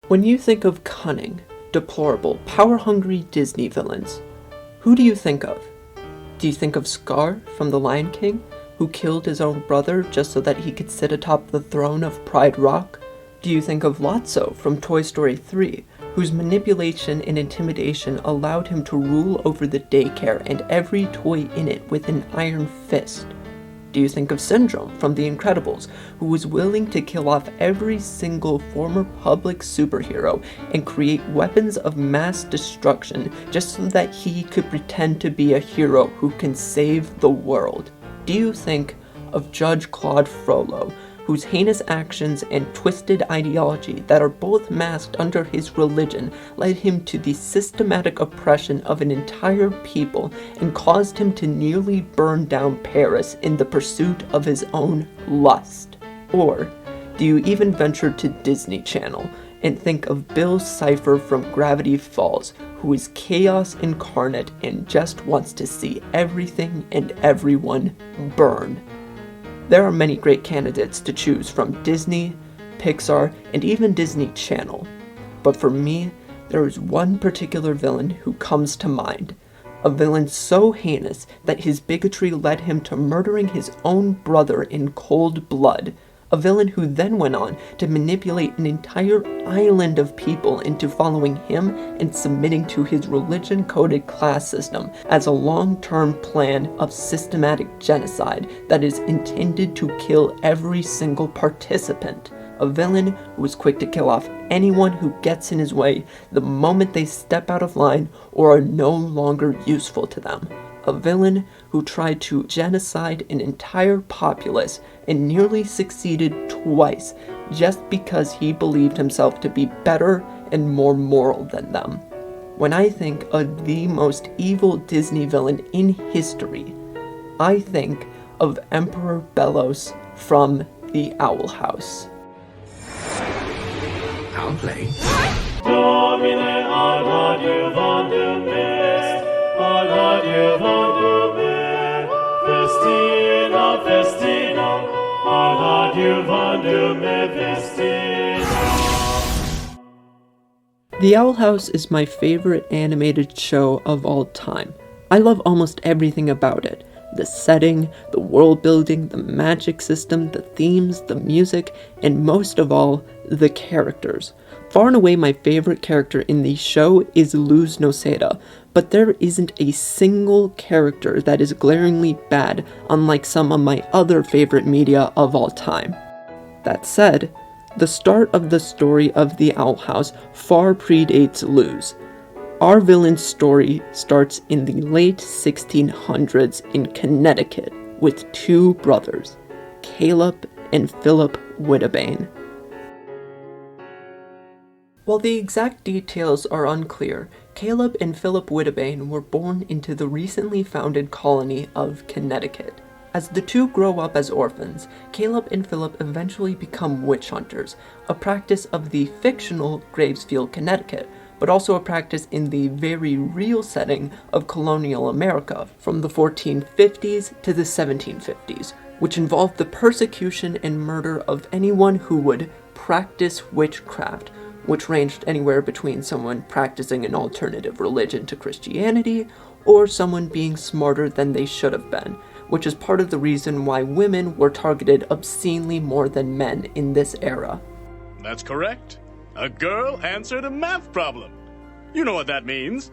When you think of cunning, deplorable, power-hungry Disney villains, who do you think of? Do you think of Scar from The Lion King, who killed his own brother just so that he could sit atop the throne of Pride Rock? Do you think of Lotso from Toy Story 3, whose manipulation and intimidation allowed him to rule over the daycare and every toy in it with an iron fist? Do you think of Syndrome from The Incredibles, who was willing to kill off every single former public superhero and create weapons of mass destruction just so that he could pretend to be a hero who can save the world? Do you think of Judge Claude Frollo, whose heinous actions and twisted ideology that are both masked under his religion led him to the systematic oppression of an entire people and caused him to nearly burn down Paris in the pursuit of his own lust? Or do you even venture to Disney Channel and think of Bill Cipher from Gravity Falls, who is chaos incarnate and just wants to see everything and everyone burn? There are many great candidates to choose from Disney, Pixar, and even Disney Channel. But for me, there is one particular villain who comes to mind. A villain so heinous that his bigotry led him to murdering his own brother in cold blood. A villain who then went on to manipulate an entire island of people into following him and submitting to his religion-coded class system as a long-term plan of systematic genocide that is intended to kill every single participant. A villain who is quick to kill off anyone who gets in his way the moment they step out of line or are no longer useful to them. A villain who tried to genocide an entire populace and nearly succeeded twice just because he believed himself to be better and more moral than them. When I think of the most evil Disney villain in history, I think of Emperor Belos from The Owl House. I'll play. The Owl House is my favorite animated show of all time. I love almost everything about it. The setting, the world building, the magic system, the themes, the music, and most of all, the characters. Far and away my favorite character in the show is Luz Noceda, but there isn't a single character that is glaringly bad, unlike some of my other favorite media of all time. That said, the start of the story of the Owl House far predates Luz. Our villain's story starts in the late 1600s in Connecticut with two brothers, Caleb and Philip Wittebane. While the exact details are unclear, Caleb and Philip Wittebane were born into the recently founded colony of Connecticut. As the two grow up as orphans, Caleb and Philip eventually become witch hunters, a practice of the fictional Gravesfield, Connecticut, but also a practice in the very real setting of colonial America from the 1450s to the 1750s, which involved the persecution and murder of anyone who would practice witchcraft, which ranged anywhere between someone practicing an alternative religion to Christianity or someone being smarter than they should have been, which is part of the reason why women were targeted obscenely more than men in this era. That's correct. A girl answered a math problem. You know what that means.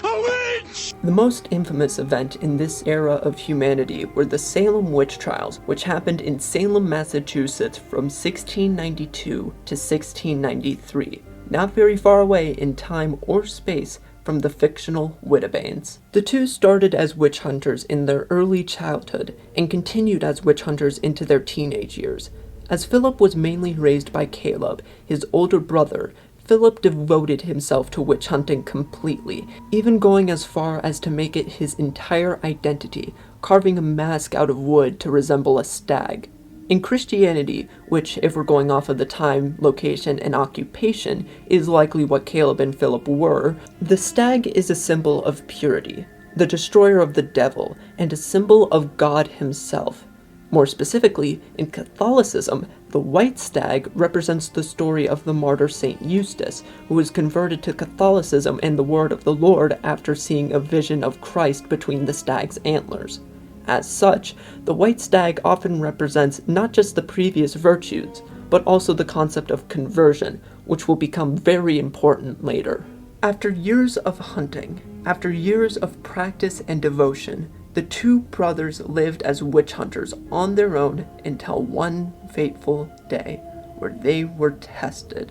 A witch! The most infamous event in this era of humanity were the Salem witch trials, which happened in Salem, Massachusetts from 1692 to 1693, not very far away in time or space from the fictional Wittebanes. The two started as witch hunters in their early childhood and continued as witch hunters into their teenage years. As Philip was mainly raised by Caleb, his older brother, Philip devoted himself to witch hunting completely, even going as far as to make it his entire identity, carving a mask out of wood to resemble a stag. In Christianity, which, if we're going off of the time, location, and occupation, is likely what Caleb and Philip were, the stag is a symbol of purity, the destroyer of the devil, and a symbol of God himself. More specifically, in Catholicism, the white stag represents the story of the martyr Saint Eustace, who was converted to Catholicism and the word of the Lord after seeing a vision of Christ between the stag's antlers. As such, the white stag often represents not just the previous virtues, but also the concept of conversion, which will become very important later. After years of hunting, after years of practice and devotion, the two brothers lived as witch hunters on their own until one fateful day where they were tested.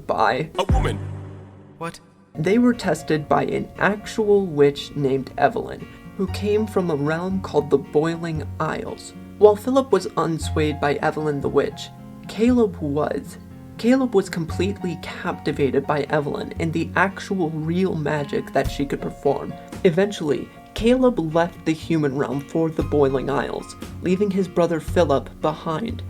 By a woman. What? They were tested by an actual witch named Evelyn, who came from a realm called the Boiling Isles. While Philip was unswayed by Evelyn the Witch, Caleb was. Caleb was completely captivated by Evelyn and the actual real magic that she could perform. Eventually, Caleb left the human realm for the Boiling Isles, leaving his brother Philip behind.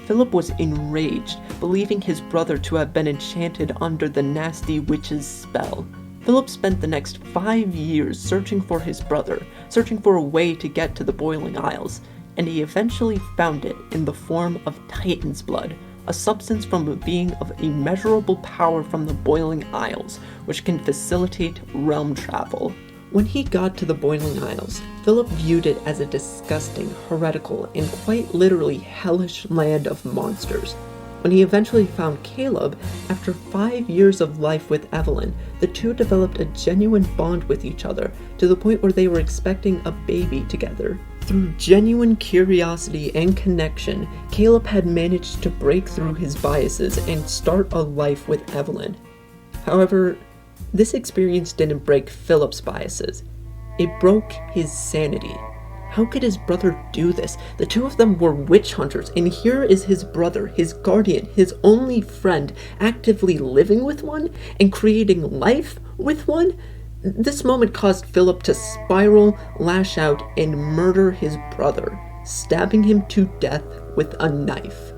Philip was enraged, believing his brother to have been enchanted under the nasty witch's spell. Philip spent the next 5 years searching for his brother, searching for a way to get to the Boiling Isles, and he eventually found it in the form of Titan's blood, a substance from a being of immeasurable power from the Boiling Isles, which can facilitate realm travel. When he got to the Boiling Isles, Philip viewed it as a disgusting, heretical, and quite literally hellish land of monsters. When he eventually found Caleb, after 5 years of life with Evelyn, the two developed a genuine bond with each other, to the point where they were expecting a baby together. Through genuine curiosity and connection, Caleb had managed to break through his biases and start a life with Evelyn. However, this experience didn't break Philip's biases. It broke his sanity. How could his brother do this? The two of them were witch hunters, and here is his brother, his guardian, his only friend, actively living with one and creating life with one? This moment caused Philip to spiral, lash out, and murder his brother, stabbing him to death with a knife.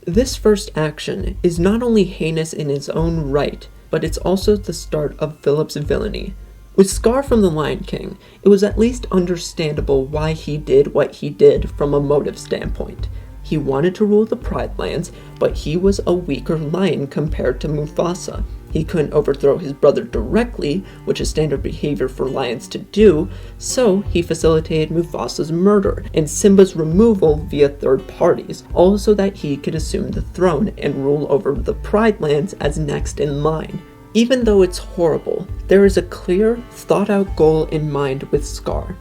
This first action is not only heinous in its own right, but it's also the start of Philip's villainy. With Scar from the Lion King, it was at least understandable why he did what he did from a motive standpoint. He wanted to rule the Pride Lands, but he was a weaker lion compared to Mufasa. He couldn't overthrow his brother directly, which is standard behavior for lions to do, so he facilitated Mufasa's murder and Simba's removal via third parties, all so that he could assume the throne and rule over the Pride Lands as next in line. Even though it's horrible, there is a clear, thought-out goal in mind with Scar.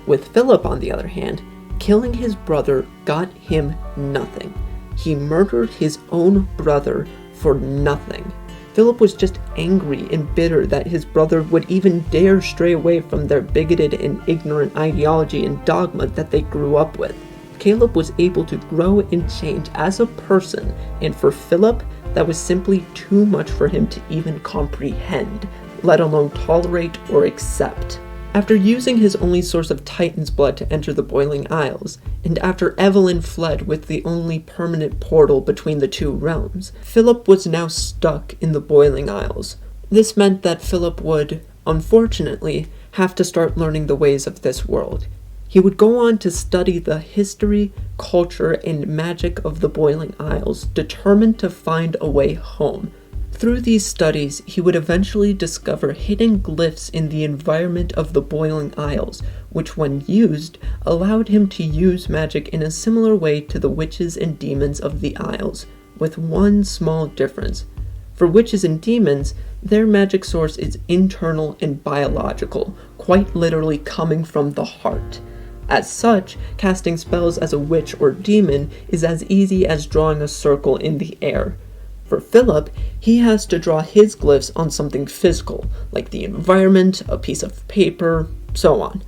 With Philip, on the other hand, killing his brother got him nothing. He murdered his own brother for nothing. Philip was just angry and bitter that his brother would even dare stray away from their bigoted and ignorant ideology and dogma that they grew up with. Caleb was able to grow and change as a person, and for Philip, that was simply too much for him to even comprehend, let alone tolerate or accept. After using his only source of Titan's blood to enter the Boiling Isles, and after Evelyn fled with the only permanent portal between the two realms, Philip was now stuck in the Boiling Isles. This meant that Philip would, unfortunately, have to start learning the ways of this world. He would go on to study the history, culture, and magic of the Boiling Isles, determined to find a way home. Through these studies, he would eventually discover hidden glyphs in the environment of the Boiling Isles, which when used, allowed him to use magic in a similar way to the witches and demons of the Isles, with one small difference. For witches and demons, their magic source is internal and biological, quite literally coming from the heart. As such, casting spells as a witch or demon is as easy as drawing a circle in the air. For Philip, he has to draw his glyphs on something physical, like the environment, a piece of paper, so on.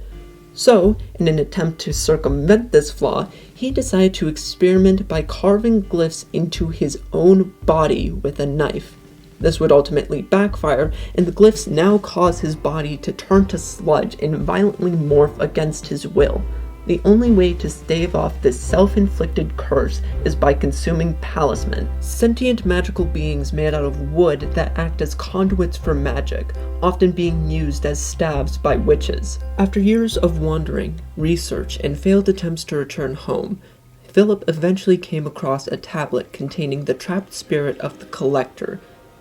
So, in an attempt to circumvent this flaw, he decided to experiment by carving glyphs into his own body with a knife. This would ultimately backfire, and the glyphs now cause his body to turn to sludge and violently morph against his will. The only way to stave off this self-inflicted curse is by consuming palisman, sentient magical beings made out of wood that act as conduits for magic, often being used as staves by witches. After years of wandering, research, and failed attempts to return home, Philip eventually came across a tablet containing the trapped spirit of the Collector.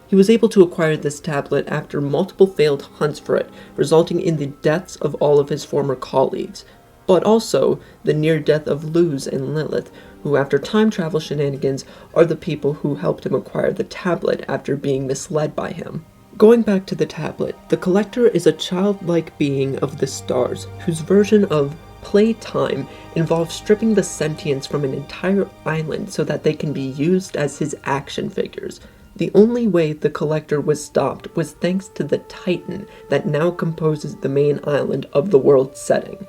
He was able to acquire this tablet after multiple failed hunts for it, resulting in the deaths of all of his former colleagues, but also the near death of Luz and Lilith, who after time travel shenanigans are the people who helped him acquire the tablet after being misled by him. Going back to the tablet, the Collector is a childlike being of the stars, whose version of playtime involves stripping the sentience from an entire island so that they can be used as his action figures. The only way the Collector was stopped was thanks to the Titan that now composes the main island of the world setting.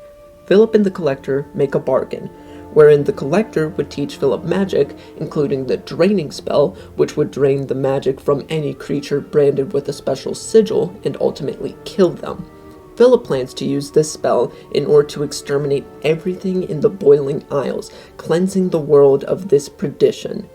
Philip and the Collector make a bargain, wherein the Collector would teach Philip magic, including the draining spell, which would drain the magic from any creature branded with a special sigil and ultimately kill them. Philip plans to use this spell in order to exterminate everything in the Boiling Isles, cleansing the world of this perdition.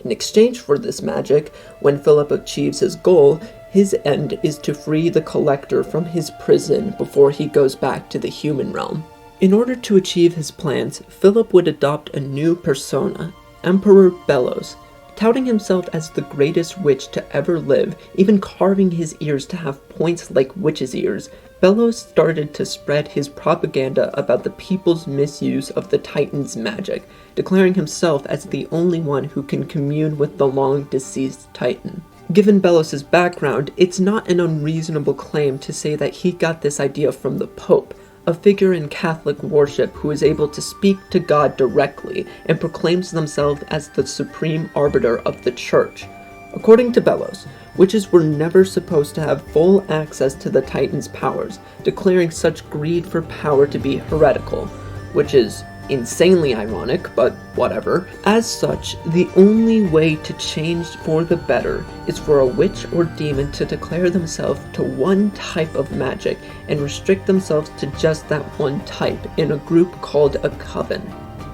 In exchange for this magic, when Philip achieves his goal, his end is to free the Collector from his prison before he goes back to the human realm. In order to achieve his plans, Philip would adopt a new persona, Emperor Belos. Touting himself as the greatest witch to ever live, even carving his ears to have points like witches' ears, Belos started to spread his propaganda about the people's misuse of the Titan's magic, declaring himself as the only one who can commune with the long-deceased Titan. Given Belos' background, it's not an unreasonable claim to say that he got this idea from the Pope, a figure in Catholic worship who is able to speak to God directly and proclaims themselves as the supreme arbiter of the Church. According to Belos, witches were never supposed to have full access to the Titan's powers, declaring such greed for power to be heretical, which is insanely ironic, but whatever. As such, the only way to change for the better is for a witch or demon to declare themselves to one type of magic and restrict themselves to just that one type in a group called a coven.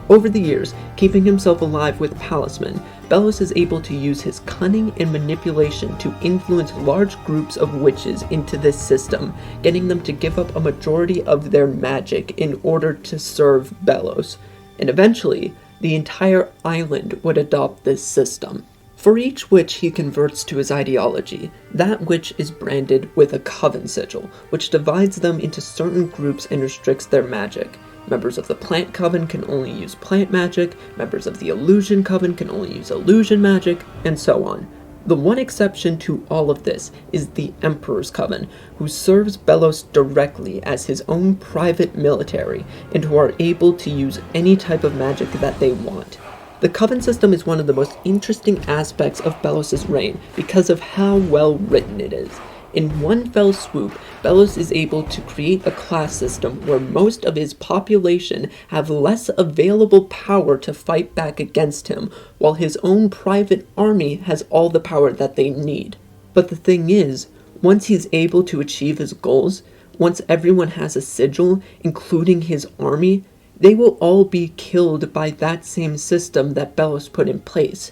Over the years, keeping himself alive with palisman, Belos is able to use his cunning and manipulation to influence large groups of witches into this system, getting them to give up a majority of their magic in order to serve Belos. And eventually, the entire island would adopt this system. For each witch he converts to his ideology, that witch is branded with a coven sigil, which divides them into certain groups and restricts their magic. Members of the Plant Coven can only use plant magic, members of the Illusion Coven can only use illusion magic, and so on. The one exception to all of this is the Emperor's Coven, who serves Belos directly as his own private military, and who are able to use any type of magic that they want. The Coven system is one of the most interesting aspects of Belos' reign because of how well written it is. In one fell swoop, Belos is able to create a class system where most of his population have less available power to fight back against him, while his own private army has all the power that they need. But the thing is, once he's able to achieve his goals, once everyone has a sigil, including his army, they will all be killed by that same system that Belos put in place.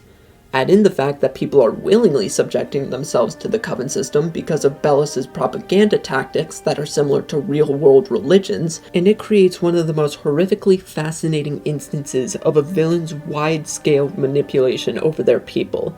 Add in the fact that people are willingly subjecting themselves to the Coven system because of Belos' propaganda tactics that are similar to real-world religions, and it creates one of the most horrifically fascinating instances of a villain's wide-scale manipulation over their people.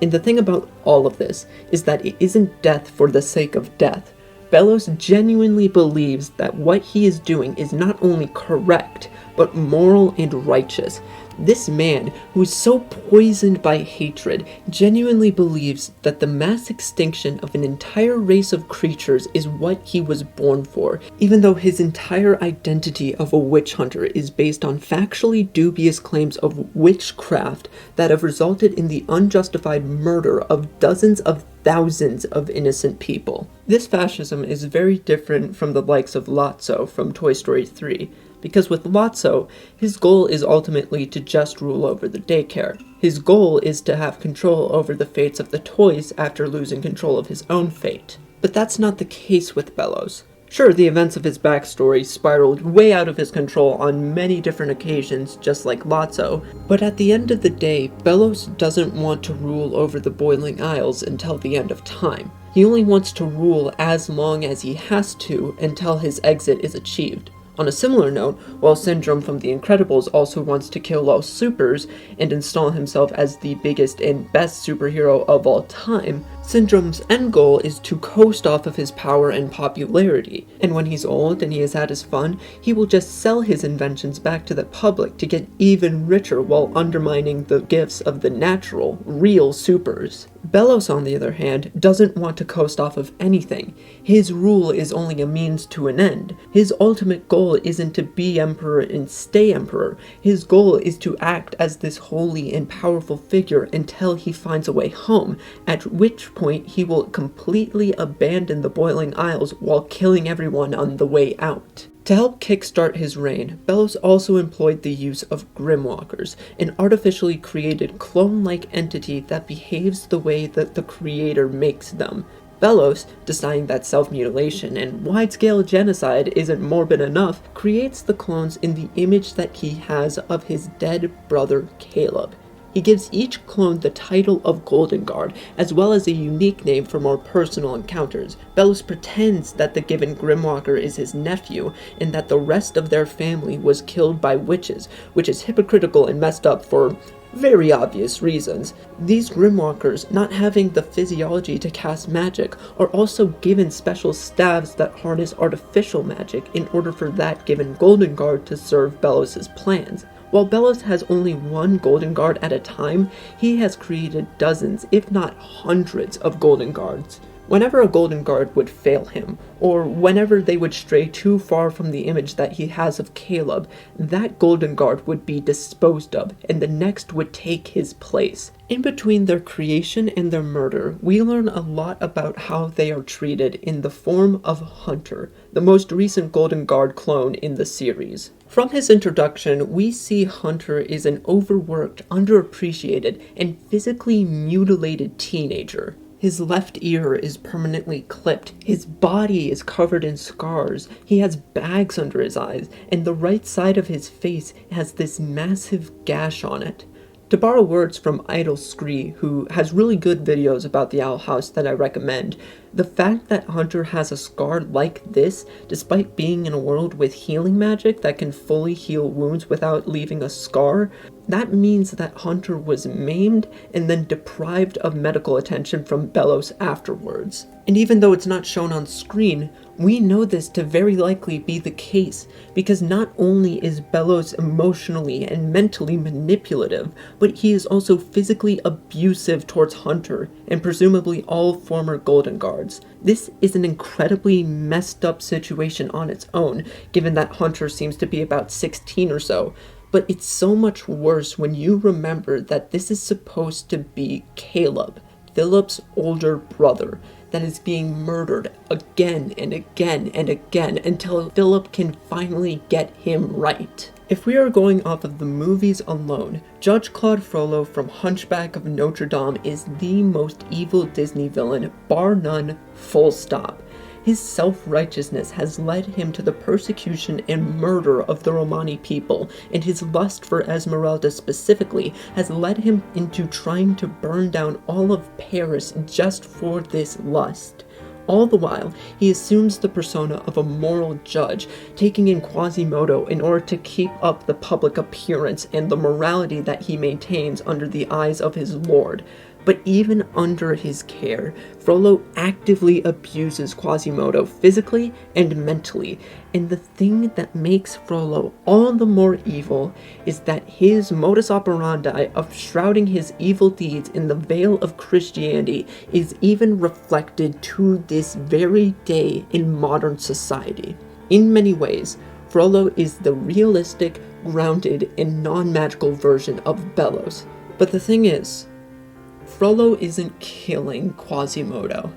And the thing about all of this is that it isn't death for the sake of death. Belos genuinely believes that what he is doing is not only correct, but moral and righteous. This man, who is so poisoned by hatred, genuinely believes that the mass extinction of an entire race of creatures is what he was born for, even though his entire identity of a witch hunter is based on factually dubious claims of witchcraft that have resulted in the unjustified murder of dozens of thousands of innocent people. This fascism is very different from the likes of Lotso from Toy Story 3. Because with Lotso, his goal is ultimately to just rule over the daycare. His goal is to have control over the fates of the toys after losing control of his own fate. But that's not the case with Belos. Sure, the events of his backstory spiraled way out of his control on many different occasions, just like Lotso, but at the end of the day, Belos doesn't want to rule over the Boiling Isles until the end of time. He only wants to rule as long as he has to until his exit is achieved. On a similar note, while Syndrome from The Incredibles also wants to kill all supers and install himself as the biggest and best superhero of all time, Syndrome's end goal is to coast off of his power and popularity, and when he's old and he has had his fun, he will just sell his inventions back to the public to get even richer while undermining the gifts of the natural, real supers. Belos, on the other hand, doesn't want to coast off of anything. His rule is only a means to an end. His ultimate goal isn't to be emperor and stay emperor. His goal is to act as this holy and powerful figure until he finds a way home, at which point he will completely abandon the Boiling Isles while killing everyone on the way out. To help kickstart his reign, Belos also employed the use of Grimwalkers, an artificially created clone-like entity that behaves the way that the creator makes them. Belos, deciding that self-mutilation and wide-scale genocide isn't morbid enough, creates the clones in the image that he has of his dead brother Caleb. He gives each clone the title of Golden Guard, as well as a unique name for more personal encounters. Belos pretends that the given Grimwalker is his nephew, and that the rest of their family was killed by witches, which is hypocritical and messed up for very obvious reasons. These Grimwalkers, not having the physiology to cast magic, are also given special staves that harness artificial magic in order for that given Golden Guard to serve Belos' plans. While Belos has only one Golden Guard at a time, he has created dozens, if not hundreds, of Golden Guards. Whenever a Golden Guard would fail him, or whenever they would stray too far from the image that he has of Caleb, that Golden Guard would be disposed of, and the next would take his place. In between their creation and their murder, we learn a lot about how they are treated in the form of Hunter, the most recent Golden Guard clone in the series. From his introduction, we see Hunter is an overworked, underappreciated, and physically mutilated teenager. His left ear is permanently clipped, his body is covered in scars, he has bags under his eyes, and the right side of his face has this massive gash on it. To borrow words from Idol Scree, who has really good videos about the Owl House that I recommend, the fact that Hunter has a scar like this, despite being in a world with healing magic that can fully heal wounds without leaving a scar, that means that Hunter was maimed and then deprived of medical attention from Belos afterwards. And even though it's not shown on screen, we know this to very likely be the case, because not only is Belos emotionally and mentally manipulative, but he is also physically abusive towards Hunter, and presumably all former Golden Guards. This is an incredibly messed up situation on its own, given that Hunter seems to be about 16 or so, but it's so much worse when you remember that this is supposed to be Caleb, Philip's older brother, that is being murdered again and again and again until Philip can finally get him right. If we are going off of the movies alone, Judge Claude Frollo from Hunchback of Notre Dame is the most evil Disney villain, bar none, full stop. His self-righteousness has led him to the persecution and murder of the Romani people, and his lust for Esmeralda specifically has led him into trying to burn down all of Paris just for this lust. All the while, he assumes the persona of a moral judge, taking in Quasimodo in order to keep up the public appearance and the morality that he maintains under the eyes of his lord. But even under his care, Frollo actively abuses Quasimodo physically and mentally, and the thing that makes Frollo all the more evil is that his modus operandi of shrouding his evil deeds in the veil of Christianity is even reflected to this very day in modern society. In many ways, Frollo is the realistic, grounded, and non-magical version of Belos. But the thing is, Frollo isn't killing Quasimodo.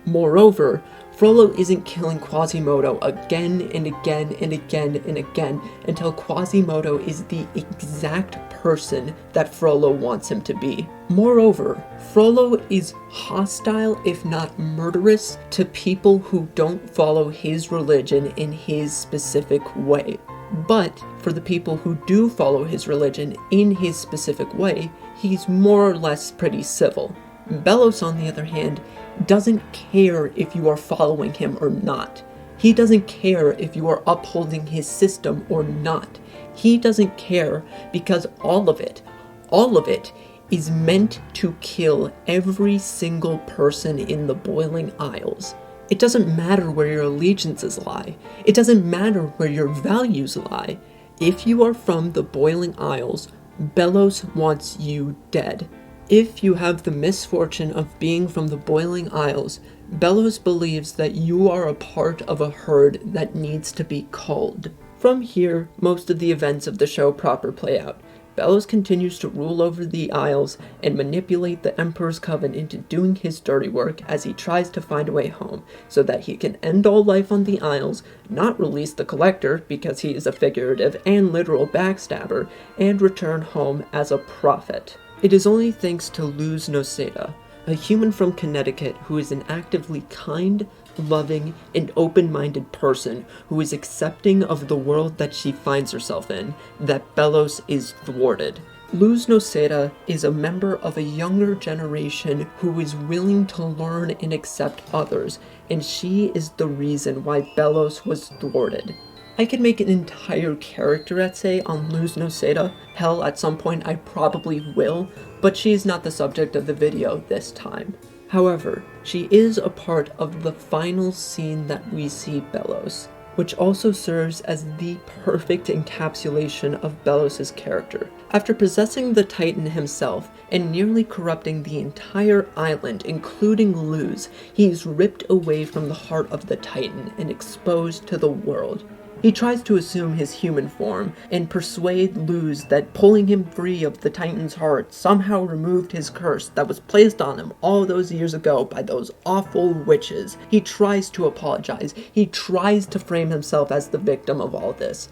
Moreover, Frollo isn't killing Quasimodo again and again and again and again until Quasimodo is the exact person that Frollo wants him to be. Moreover, Frollo is hostile, if not murderous, to people who don't follow his religion in his specific way. But for the people who do follow his religion in his specific way, he's more or less pretty civil. Belos, on the other hand, doesn't care if you are following him or not. He doesn't care if you are upholding his system or not. He doesn't care because all of it is meant to kill every single person in the Boiling Isles. It doesn't matter where your allegiances lie. It doesn't matter where your values lie. If you are from the Boiling Isles, Belos wants you dead. If you have the misfortune of being from the Boiling Isles, Belos believes that you are a part of a herd that needs to be culled. From here, most of the events of the show proper play out. Belos continues to rule over the Isles and manipulate the Emperor's Coven into doing his dirty work as he tries to find a way home, so that he can end all life on the Isles, not release the Collector because he is a figurative and literal backstabber, and return home as a prophet. It is only thanks to Luz Noceda, a human from Connecticut who is an actively kind, loving, and open-minded person who is accepting of the world that she finds herself in, that Belos is thwarted. Luz Noceda is a member of a younger generation who is willing to learn and accept others, and she is the reason why Belos was thwarted. I could make an entire character essay on Luz Noceda. Hell, at some point I probably will, but she is not the subject of the video this time. However, she is a part of the final scene that we see Belos, which also serves as the perfect encapsulation of Belos' character. After possessing the Titan himself and nearly corrupting the entire island, including Luz, he is ripped away from the heart of the Titan and exposed to the world. He tries to assume his human form and persuade Luz that pulling him free of the Titan's heart somehow removed his curse that was placed on him all those years ago by those awful witches. He tries to apologize. He tries to frame himself as the victim of all this.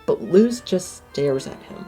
But Luz just stares at him,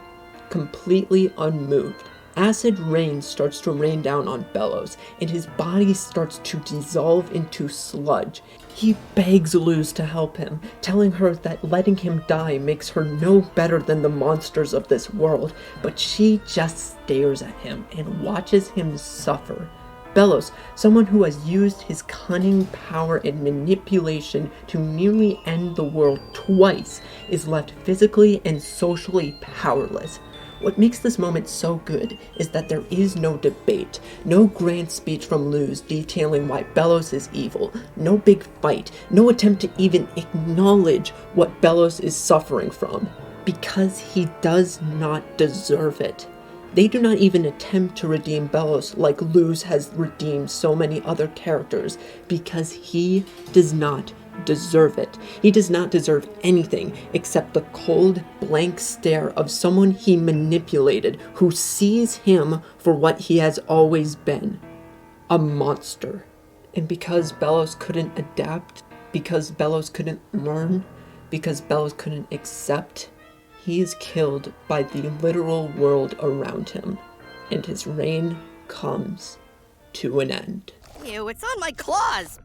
completely unmoved. Acid rain starts to rain down on Belos, and his body starts to dissolve into sludge. He begs Luz to help him, telling her that letting him die makes her no better than the monsters of this world, but she just stares at him and watches him suffer. Belos, someone who has used his cunning power and manipulation to nearly end the world twice, is left physically and socially powerless. What makes this moment so good is that there is no debate, no grand speech from Luz detailing why Belos is evil, no big fight, no attempt to even acknowledge what Belos is suffering from, because he does not deserve it. They do not even attempt to redeem Belos like Luz has redeemed so many other characters, because he does not deserve it. He does not deserve anything except the cold, blank stare of someone he manipulated, who sees him for what he has always been, a monster. And because Belos couldn't adapt, because Belos couldn't learn, because Belos couldn't accept, he is killed by the literal world around him, and his reign comes to an end. Ew, it's on my claws!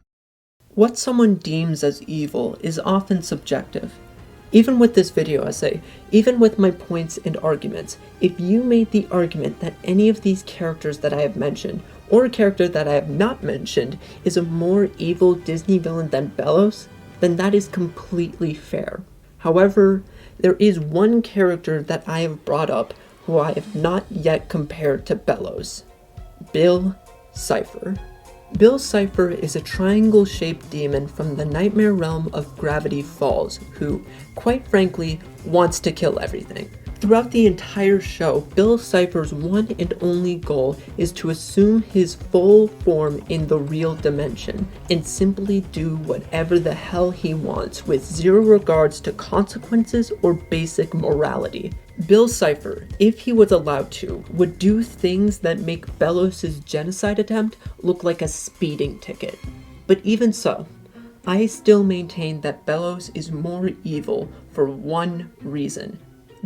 What someone deems as evil is often subjective. Even with this video essay, even with my points and arguments, if you made the argument that any of these characters that I have mentioned, or a character that I have not mentioned, is a more evil Disney villain than Belos, then that is completely fair. However, there is one character that I have brought up who I have not yet compared to Belos: Bill Cipher. Bill Cipher is a triangle-shaped demon from the nightmare realm of Gravity Falls who, quite frankly, wants to kill everything. Throughout the entire show, Bill Cipher's one and only goal is to assume his full form in the real dimension and simply do whatever the hell he wants with zero regards to consequences or basic morality. Bill Cipher, if he was allowed to, would do things that make Belos' genocide attempt look like a speeding ticket. But even so, I still maintain that Belos is more evil for one reason.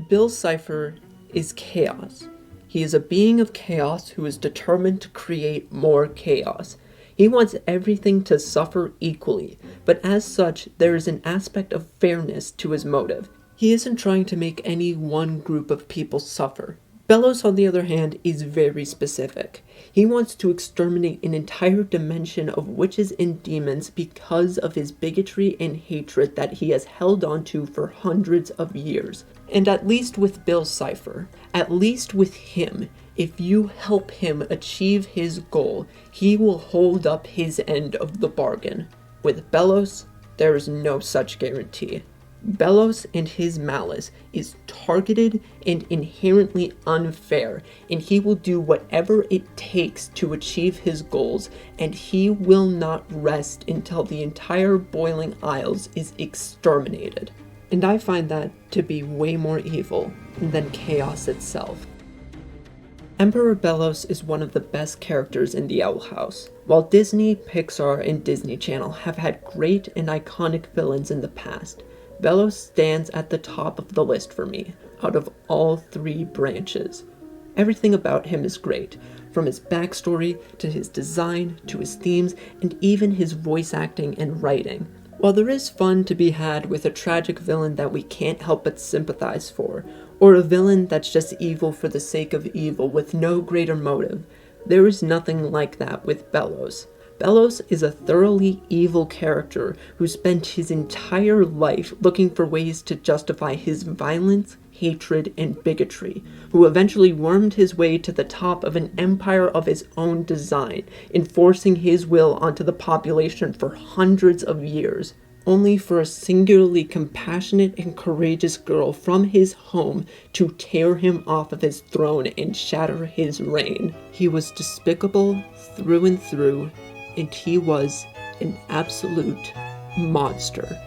Bill Cipher is chaos. He is a being of chaos who is determined to create more chaos. He wants everything to suffer equally, but as such, there is an aspect of fairness to his motive. He isn't trying to make any one group of people suffer. Belos, on the other hand, is very specific. He wants to exterminate an entire dimension of witches and demons because of his bigotry and hatred that he has held onto for hundreds of years. And at least with Bill Cipher, at least with him, if you help him achieve his goal, he will hold up his end of the bargain. With Belos, there is no such guarantee. Belos and his malice is targeted and inherently unfair, and he will do whatever it takes to achieve his goals, and he will not rest until the entire Boiling Isles is exterminated. And I find that to be way more evil than chaos itself. Emperor Belos is one of the best characters in the Owl House. While Disney, Pixar, and Disney Channel have had great and iconic villains in the past, Belos stands at the top of the list for me, out of all three branches. Everything about him is great, from his backstory, to his design, to his themes, and even his voice acting and writing. While there is fun to be had with a tragic villain that we can't help but sympathize for, or a villain that's just evil for the sake of evil with no greater motive, there is nothing like that with Belos. Belos is a thoroughly evil character who spent his entire life looking for ways to justify his violence, hatred, and bigotry, who eventually wormed his way to the top of an empire of his own design, enforcing his will onto the population for hundreds of years, only for a singularly compassionate and courageous girl from his home to tear him off of his throne and shatter his reign. He was despicable through and through, and he was an absolute monster.